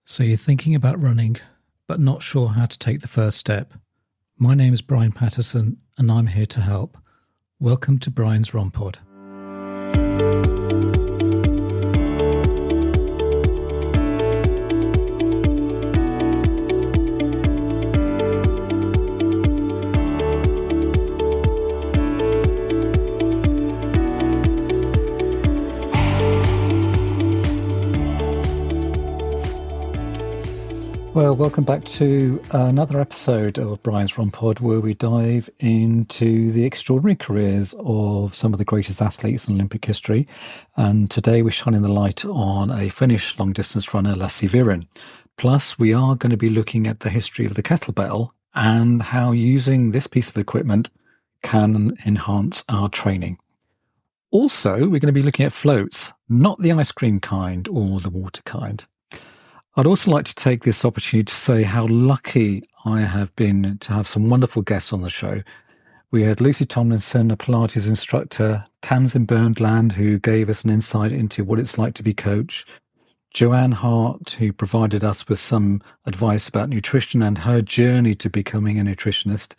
So you're thinking about running, but not sure how to take the first step. My name is Brian Patterson, and I'm here to help. Welcome to Brian's ROMpod. Well, welcome back to another episode of Brian's ROMpod, where we dive into the extraordinary careers of some of the greatest athletes in Olympic history. And today we're shining the light on a Finnish long-distance runner, Lasse Viren. Plus, we are going to be looking at the history of the kettlebell and how using this piece of equipment can enhance our training. Also, we're going to be looking at floats, not the ice cream kind or the water kind. I'd also like to take this opportunity to say how lucky I have been to have some wonderful guests on the show. We had Lucy Tomlinson, a Pilates instructor, Tamsin Burnland, who gave us an insight into what it's like to be coach, Joanne Hart, who provided us with some advice about nutrition and her journey to becoming a nutritionist.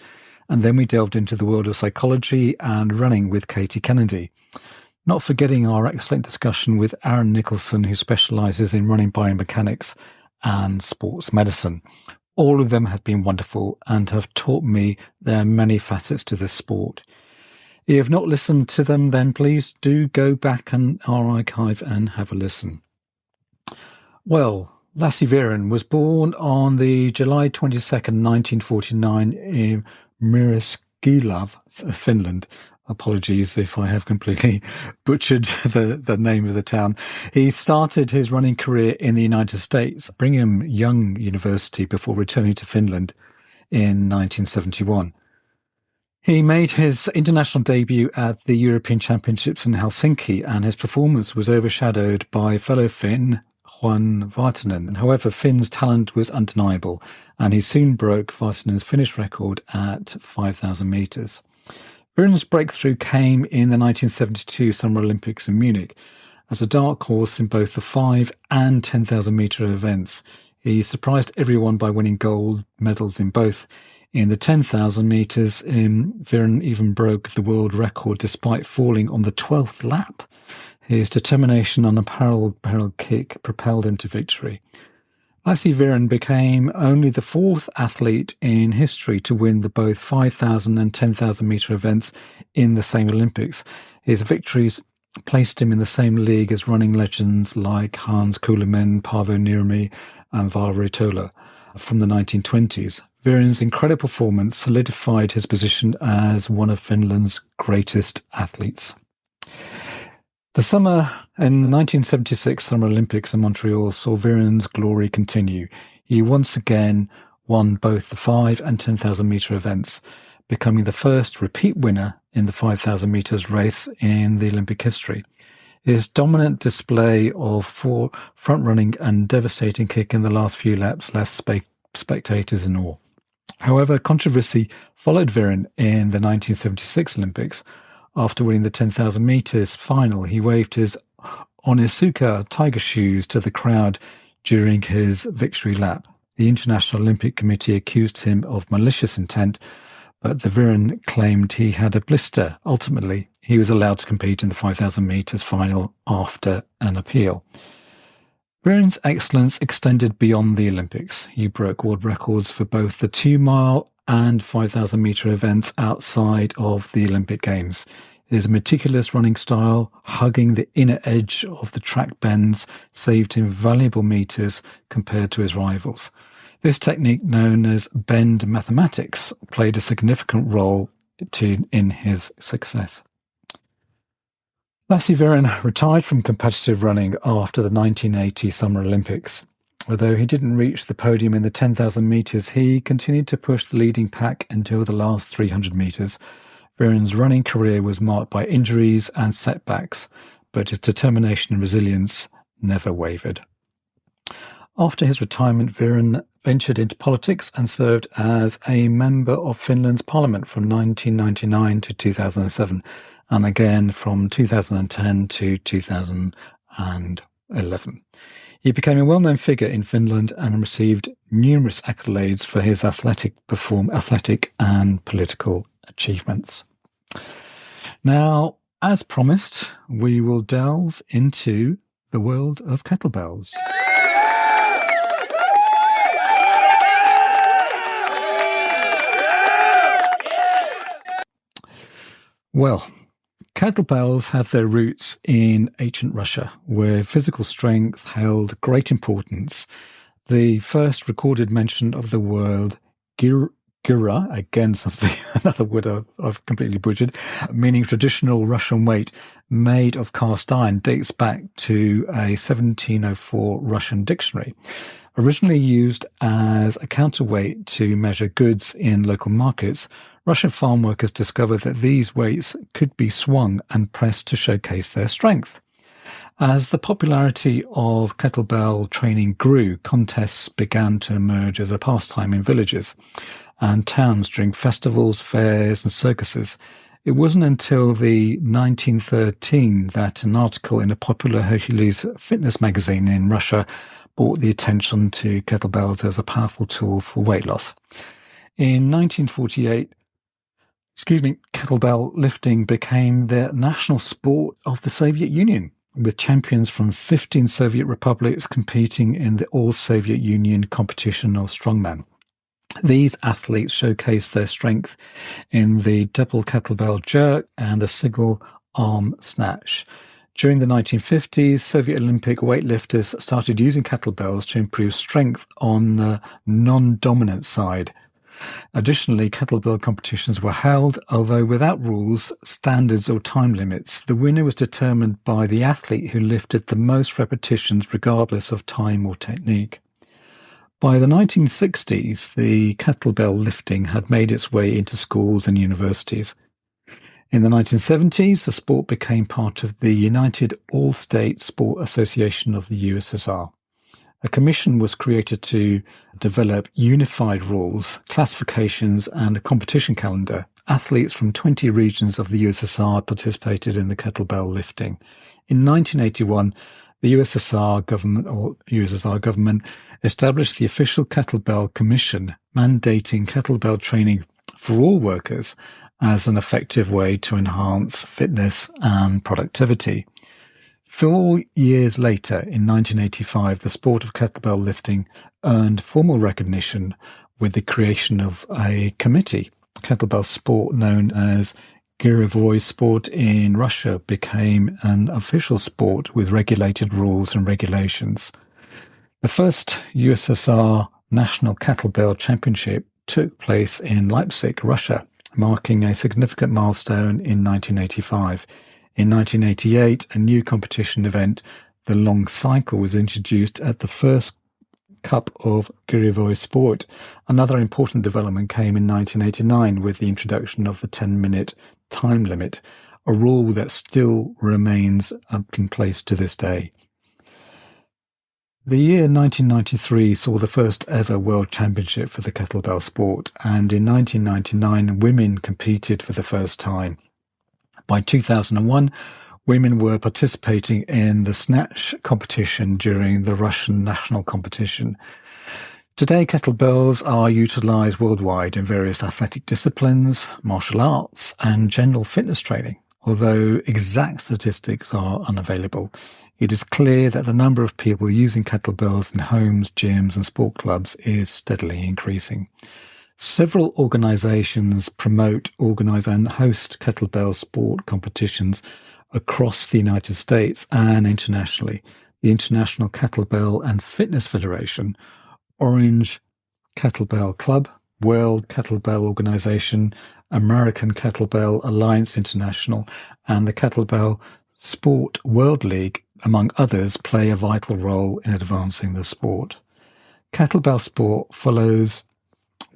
And then we delved into the world of psychology and running with Katie Kennedy. Not forgetting our excellent discussion with Aaron Nicholson, who specialises in running biomechanics and sports medicine. All of them have been wonderful and have taught me there are many facets to this sport. If you have not listened to them, then please do go back in our archive and have a listen. Well, Lasse Viren was born on the July 22nd, 1949 in Myriskilav, Finland. Apologies if I have completely butchered the name of the town. He started his running career in the United States, Brigham Young University, before returning to Finland in 1971. He made his international debut at the European Championships in Helsinki, and his performance was overshadowed by fellow Finn Juan Vartinen. However, Finn's talent was undeniable, and he soon broke Vartinen's Finnish record at 5,000 metres. Viren's breakthrough came in the 1972 Summer Olympics in Munich. As a dark horse in both the 5 and 10,000 metre events, he surprised everyone by winning gold medals in both. In the 10,000 metres, Viren even broke the world record despite falling on the 12th lap. His determination on a parallel kick propelled him to victory. Lasse Viren became only the 4th athlete in history to win the both 5,000 and 10,000 metre events in the same Olympics. His victories placed him in the same league as running legends like Hans Kuhlemann, Paavo Nurmi and Valtteri Tola from the 1920s. Viren's incredible performance solidified his position as one of Finland's greatest athletes. The summer in the 1976 Summer Olympics in Montreal saw Viren's glory continue. He once again won both the 5 and 10,000 metre events, becoming the first repeat winner in the 5,000 metres race in the Olympic history. His dominant display of front-running and devastating kick in the last few laps left spectators in awe. However, controversy followed Viren in the 1976 Olympics. After winning the 10,000 metres final, he waved his Onitsuka tiger shoes to the crowd during his victory lap. The International Olympic Committee accused him of malicious intent, but the Viren claimed he had a blister. Ultimately, he was allowed to compete in the 5,000 metres final after an appeal. Viren's excellence extended beyond the Olympics. He broke world records for both the 2-mile and 5,000 metre events outside of the Olympic Games. His meticulous running style, hugging the inner edge of the track bends, saved him valuable metres compared to his rivals. This technique, known as bend mathematics, played a significant role in his success. Lasse Viren retired from competitive running after the 1980 Summer Olympics. Although he didn't reach the podium in the 10,000 metres, he continued to push the leading pack until the last 300 metres. Viren's running career was marked by injuries and setbacks, but his determination and resilience never wavered. After his retirement, Viren ventured into politics and served as a member of Finland's parliament from 1999 to 2007, and again from 2010 to 2011. He became a well-known figure in Finland and received numerous accolades for his athletic and political achievements. Now, as promised, we will delve into the world of kettlebells. Well, kettlebells have their roots in ancient Russia, where physical strength held great importance. The first recorded mention of the word gura, again something another word I've completely butchered, meaning traditional Russian weight made of cast iron, dates back to a 1704 Russian dictionary. Originally used as a counterweight to measure goods in local markets, Russian farm workers discovered that these weights could be swung and pressed to showcase their strength. As the popularity of kettlebell training grew, contests began to emerge as a pastime in villages and towns during festivals, fairs, and circuses. It wasn't until the 1913 that an article in a popular Hercules fitness magazine in Russia brought the attention to kettlebells as a powerful tool for weight loss. In 1948, kettlebell lifting became the national sport of the Soviet Union, with champions from 15 Soviet republics competing in the all-Soviet Union competition of strongman. These athletes showcased their strength in the double kettlebell jerk and the single arm snatch. During the 1950s, Soviet Olympic weightlifters started using kettlebells to improve strength on the non-dominant side. Additionally, kettlebell competitions were held, although without rules, standards, or time limits. The winner was determined by the athlete who lifted the most repetitions regardless of time or technique. By the 1960s, the kettlebell lifting had made its way into schools and universities. In the 1970s, the sport became part of the United All-State Sport Association of the USSR. A commission was created to develop unified rules, classifications, and a competition calendar. Athletes from 20 regions of the USSR participated in the kettlebell lifting. In 1981, the USSR government established the official Kettlebell Commission, mandating kettlebell training for all workers as an effective way to enhance fitness and productivity. 4 years later, in 1985, the sport of kettlebell lifting earned formal recognition with the creation of a committee. Kettlebell sport, known as Girevoy sport in Russia, became an official sport with regulated rules and regulations. The first USSR National Kettlebell Championship took place in Leipzig, Russia, marking a significant milestone in 1985. In 1988, a new competition event, the long cycle, was introduced at the first Cup of Girevoy sport. Another important development came in 1989 with the introduction of the 10-minute time limit, a rule that still remains in place to this day. The year 1993 saw the first ever World Championship for the kettlebell sport, and in 1999 women competed for the first time. By 2001, women were participating in the snatch competition during the Russian national competition. Today, kettlebells are utilized worldwide in various athletic disciplines, martial arts, and general fitness training. Although exact statistics are unavailable, it is clear that the number of people using kettlebells in homes, gyms, and sport clubs is steadily increasing. Several organizations promote, organize, and host kettlebell sport competitions across the United States and internationally. The International Kettlebell and Fitness Federation, Orange Kettlebell Club, World Kettlebell Organization, American Kettlebell Alliance International, and the Kettlebell Sport World League, among others, play a vital role in advancing the sport. Kettlebell sport follows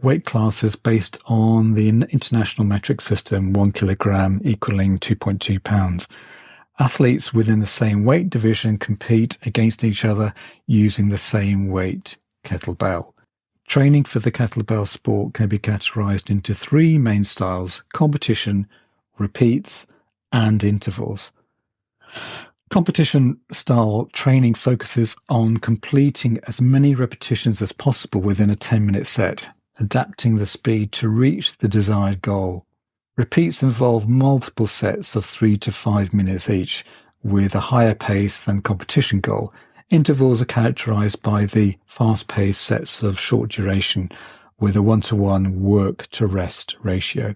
weight classes based on the international metric system, 1 kilogram equaling 2.2 pounds. Athletes within the same weight division compete against each other using the same weight kettlebell. Training for the kettlebell sport can be categorized into three main styles: competition, repeats, and intervals. Competition style training focuses on completing as many repetitions as possible within a 10-minute set, adapting the speed to reach the desired goal. Repeats involve multiple sets of 3 to 5 minutes each, with a higher pace than competition goal. Intervals are characterized by the fast-paced sets of short duration, with a 1-to-1 work-to-rest ratio.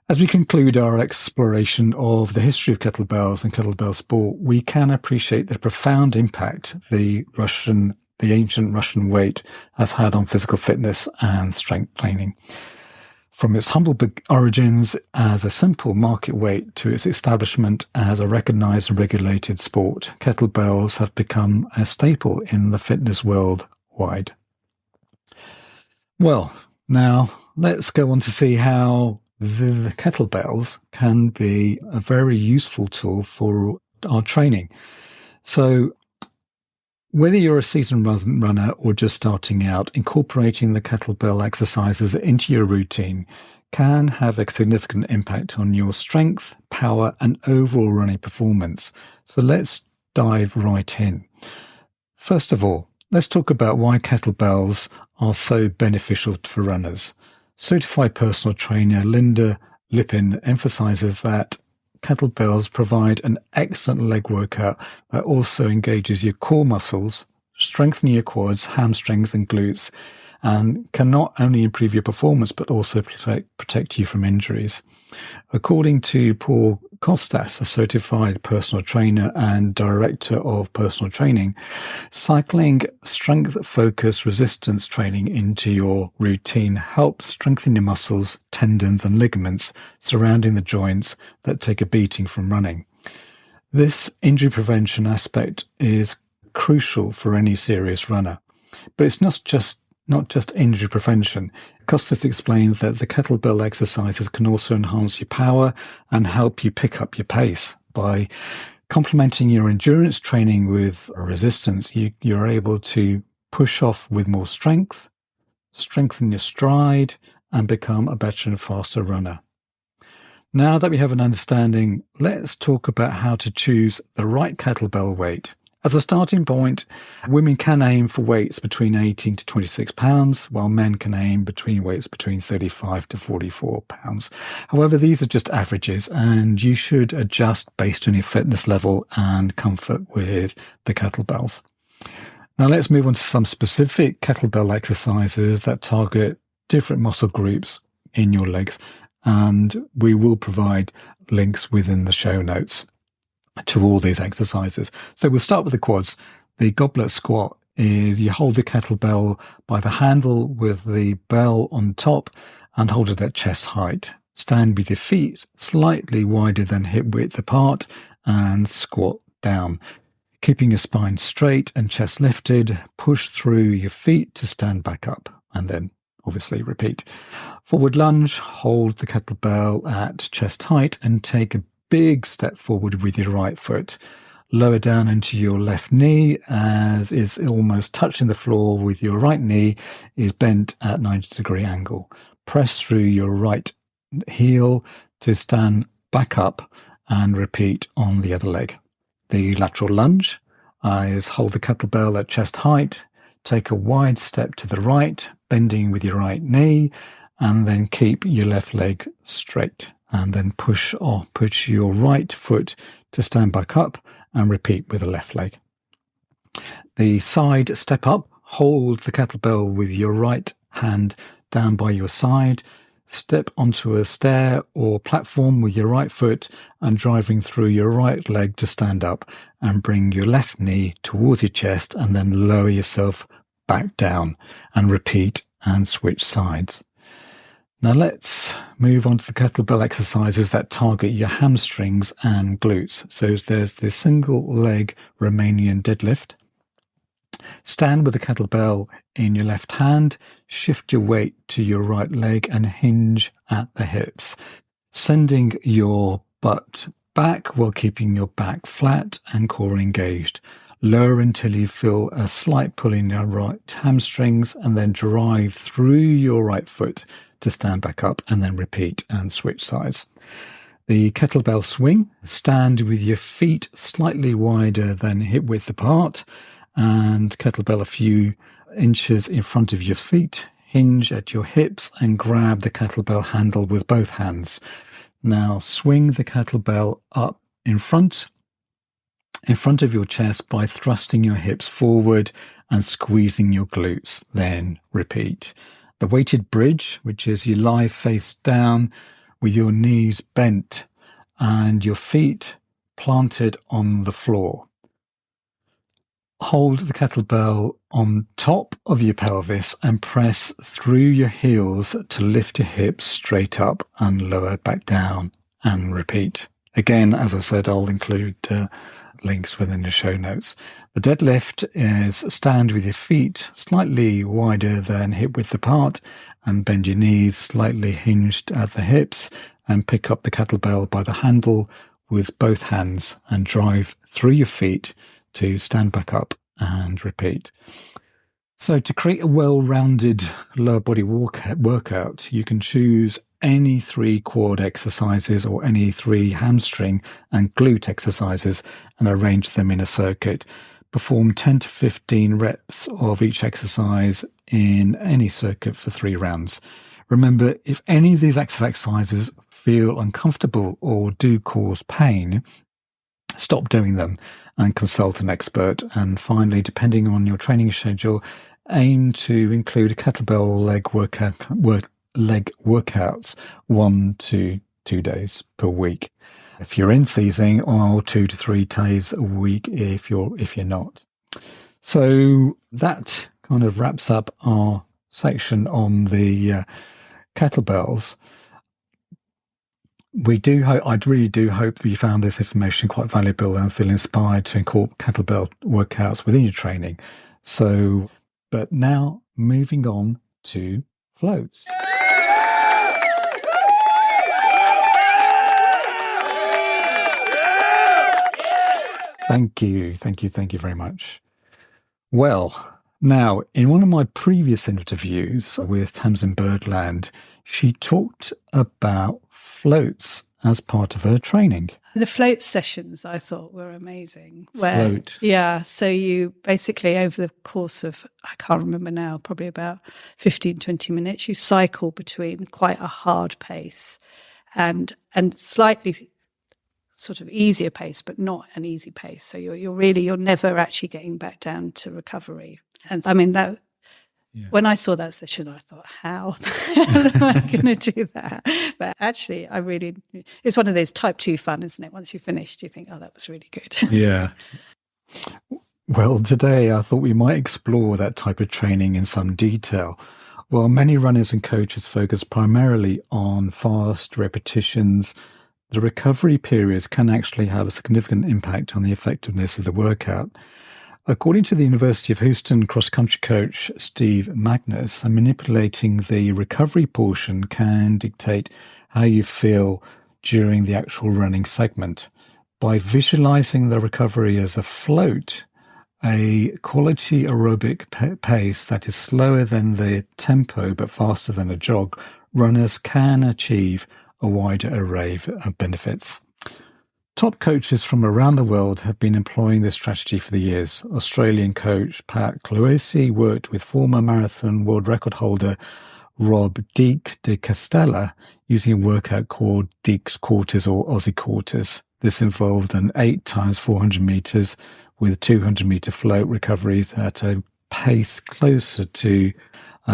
As we conclude our exploration of the history of kettlebells and kettlebell sport, we can appreciate the profound impact the ancient Russian weight has had on physical fitness and strength training. From its humble origins as a simple market weight to its establishment as a recognized and regulated sport, kettlebells have become a staple in the fitness world wide. Well, now let's go on to see how the kettlebells can be a very useful tool for our training. So whether you're a seasoned runner or just starting out, incorporating the kettlebell exercises into your routine can have a significant impact on your strength, power, and overall running performance. So let's dive right in. First of all, let's talk about why kettlebells are so beneficial for runners. Certified personal trainer Linda Lippin emphasizes that kettlebells provide an excellent leg workout that also engages your core muscles, strengthening your quads, hamstrings, and glutes, and can not only improve your performance but also protect you from injuries. According to Paul Kostas, a certified personal trainer and director of personal training, cycling strength-focused resistance training into your routine helps strengthen your muscles, tendons, and ligaments surrounding the joints that take a beating from running. This injury prevention aspect is crucial for any serious runner, but it's not just injury prevention. Kostas explains that the kettlebell exercises can also enhance your power and help you pick up your pace. By complementing your endurance training with resistance, you're able to push off with more strength, strengthen your stride, and become a better and faster runner. Now that we have an understanding, let's talk about how to choose the right kettlebell weight. As a starting point, women can aim for weights between 18 to 26 pounds, while men can aim weights between 35 to 44 pounds. However, these are just averages, and you should adjust based on your fitness level and comfort with the kettlebells. Now let's move on to some specific kettlebell exercises that target different muscle groups in your legs, and we will provide links within the show notes to all these exercises. So we'll start with the quads. The goblet squat is you hold the kettlebell by the handle with the bell on top and hold it at chest height. Stand with your feet slightly wider than hip width apart and squat down. Keeping your spine straight and chest lifted, push through your feet to stand back up and then obviously repeat. Forward lunge, hold the kettlebell at chest height and take a big step forward with your right foot. Lower down into your left knee as is almost touching the floor with your right knee is bent at 90-degree angle. Press through your right heel to stand back up and repeat on the other leg. The lateral lunge is hold the kettlebell at chest height, take a wide step to the right, bending with your right knee, and then keep your left leg straight. And then push your right foot to stand back up and repeat with the left leg. The side step up, hold the kettlebell with your right hand down by your side, step onto a stair or platform with your right foot and driving through your right leg to stand up, and bring your left knee towards your chest and then lower yourself back down and repeat and switch sides. Now let's move on to the kettlebell exercises that target your hamstrings and glutes. So there's the single leg Romanian deadlift. Stand with the kettlebell in your left hand, shift your weight to your right leg and hinge at the hips, sending your butt back while keeping your back flat and core engaged. Lower until you feel a slight pull in your right hamstrings and then drive through your right foot to stand back up and then repeat and switch sides. The kettlebell swing, stand with your feet slightly wider than hip width apart, and kettlebell a few inches in front of your feet. Hinge at your hips and grab the kettlebell handle with both hands. Now swing the kettlebell up in front of your chest by thrusting your hips forward and squeezing your glutes. Then repeat. The weighted bridge, which is you lie face down with your knees bent and your feet planted on the floor. Hold the kettlebell on top of your pelvis and press through your heels to lift your hips straight up and lower back down, and repeat. Again, as I said, I'll include links within the show notes. The deadlift is stand with your feet slightly wider than hip width apart and bend your knees slightly hinged at the hips and pick up the kettlebell by the handle with both hands and drive through your feet to stand back up, and repeat. So to create a well-rounded lower body workout, you can choose any 3 quad exercises or any 3 hamstring and glute exercises and arrange them in a circuit. Perform 10 to 15 reps of each exercise in any circuit for 3 rounds. Remember, if any of these exercises feel uncomfortable or do cause pain, stop doing them and consult an expert. And finally, depending on your training schedule, aim to include a kettlebell leg workouts 1 to 2 days per week if you're in season, or 2 to 3 days a week if you're not. So that kind of wraps up our section on the kettlebells. I really do hope that you found this information quite valuable and feel inspired to incorporate kettlebell workouts within your training. So, but now moving on to floats. Thank you very much. Well, now, in one of my previous interviews with Tamsin Birdland, she talked about floats as part of her training. The float sessions I thought were amazing. Float. Yeah, so you basically over the course of, I can't remember now, probably about 15, 20 minutes, you cycle between quite a hard pace and slightly sort of easier pace, but not an easy pace. So you're never actually getting back down to recovery. And I mean that. Yeah. When I saw that session, I thought, how the hell am I going to do that? But actually, it's one of those type 2 fun, isn't it? Once you've finished, you think, oh, that was really good. Yeah. Well, today I thought we might explore that type of training in some detail. While many runners and coaches focus primarily on fast repetitions, the recovery periods can actually have a significant impact on the effectiveness of the workout. According to the University of Houston cross-country coach Steve Magnus, manipulating the recovery portion can dictate how you feel during the actual running segment. By visualizing the recovery as a float, a quality aerobic pace that is slower than the tempo but faster than a jog, runners can achieve a wider array of benefits. Top coaches from around the world have been employing this strategy for the years. Australian coach Pat Cloese worked with former marathon world record holder Rob Deek de Castella using a workout called Deek's Quarters or Aussie Quarters. This involved an 8 times 400 meters with 200 meter float recoveries at a pace closer to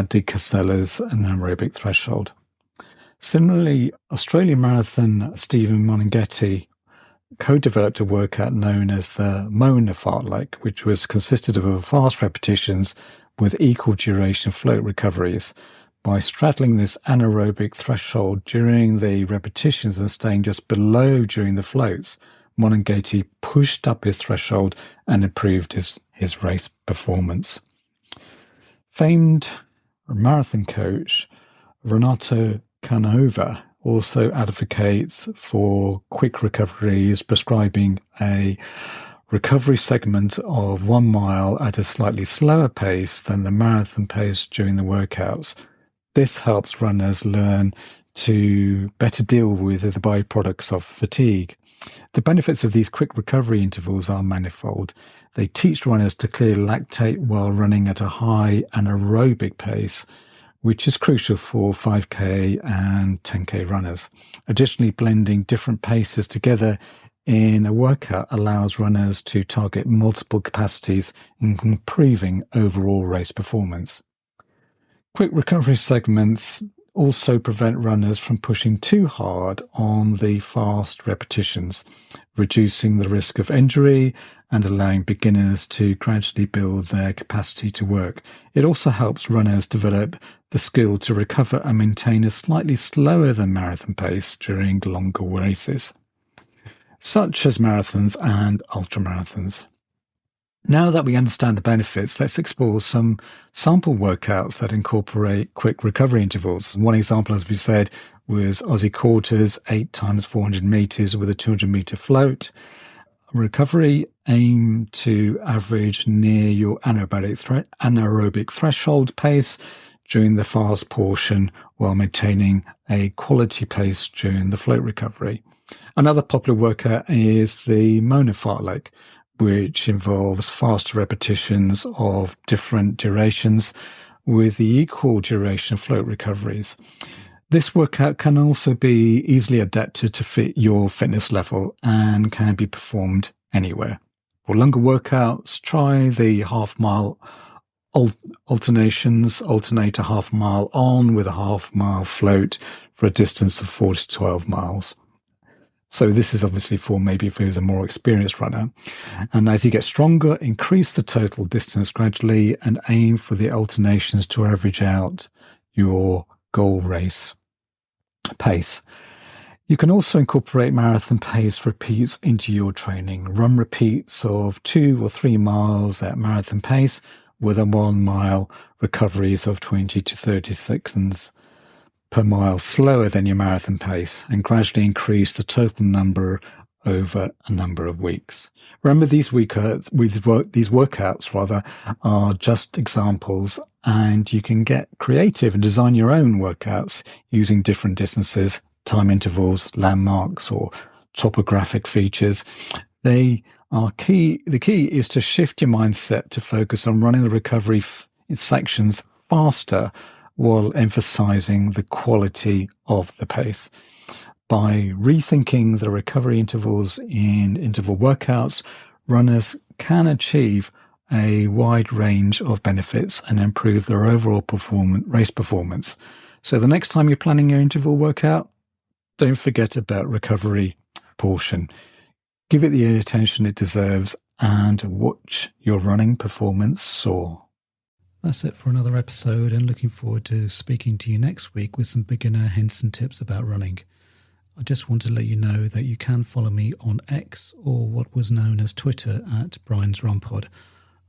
de Castella's anaerobic threshold. Similarly, Australian marathon Stephen Moneghetti co-developed a workout known as the Mona fartlek, which consisted of fast repetitions with equal duration float recoveries. By straddling this anaerobic threshold during the repetitions and staying just below during the floats, Moneghetti pushed up his threshold and improved his race performance. Famed marathon coach Renato Canova also advocates for quick recoveries, prescribing a recovery segment of 1 mile at a slightly slower pace than the marathon pace during the workouts. This helps runners learn to better deal with the byproducts of fatigue. The benefits of these quick recovery intervals are manifold. They teach runners to clear lactate while running at a high anaerobic pace, which is crucial for 5K and 10K runners. Additionally, blending different paces together in a workout allows runners to target multiple capacities, improving overall race performance. Quick recovery segments also prevent runners from pushing too hard on the fast repetitions, reducing the risk of injury and allowing beginners to gradually build their capacity to work. It also helps runners develop the skill to recover and maintain a slightly slower than marathon pace during longer races, such as marathons and ultramarathons. Now that we understand the benefits, let's explore some sample workouts that incorporate quick recovery intervals. One example, as we said, was Aussie quarters, 8 times 400 meters with a 200 meter float. Recovery aim to average near your anaerobic threshold pace during the fast portion while maintaining a quality pace during the float recovery. Another popular workout is the Mona fartlek, which involves faster repetitions of different durations with the equal duration float recoveries. This workout can also be easily adapted to fit your fitness level and can be performed anywhere. For longer workouts, try the half-mile alternations. Alternate a half-mile on with a half-mile float for a distance of 4 to 12 miles. So this is obviously for maybe if he was a more experienced runner. And as you get stronger, increase the total distance gradually and aim for the alternations to average out your goal race pace. You can also incorporate marathon pace repeats into your training. Run repeats of 2 or 3 miles at marathon pace with a 1 mile recoveries of 20 to 30 seconds per mile slower than your marathon pace, and gradually increase the total number over a number of weeks. Remember, these workouts are just examples, and you can get creative and design your own workouts using different distances, time intervals, landmarks, or topographic features. They are key. The key is to shift your mindset to focus on running the recovery sections faster, while emphasizing the quality of the pace. By rethinking the recovery intervals in interval workouts, runners can achieve a wide range of benefits and improve their overall race performance. So the next time you're planning your interval workout, don't forget about recovery portion. Give it the attention it deserves and watch your running performance soar. That's it for another episode, and looking forward to speaking to you next week with some beginner hints and tips about running. I just want to let you know that you can follow me on X, or what was known as Twitter, at Brian's Rompod.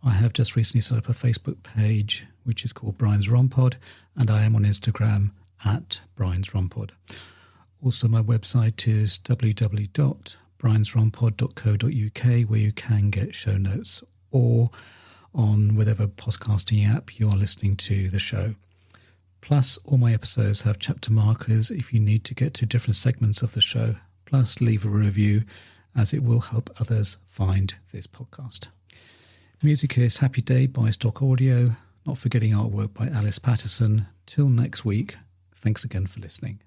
I have just recently set up a Facebook page which is called Brian's Rompod, and I am on Instagram at Brian's Rompod. Also, my website is www.briansrompod.co.uk, where you can get show notes, or on whatever podcasting app you are listening to the show. Plus, all my episodes have chapter markers if you need to get to different segments of the show. Plus, leave a review, as it will help others find this podcast. Music is Happy Day by Stock Audio, not forgetting artwork by Alice Patterson. Till next week, thanks again for listening.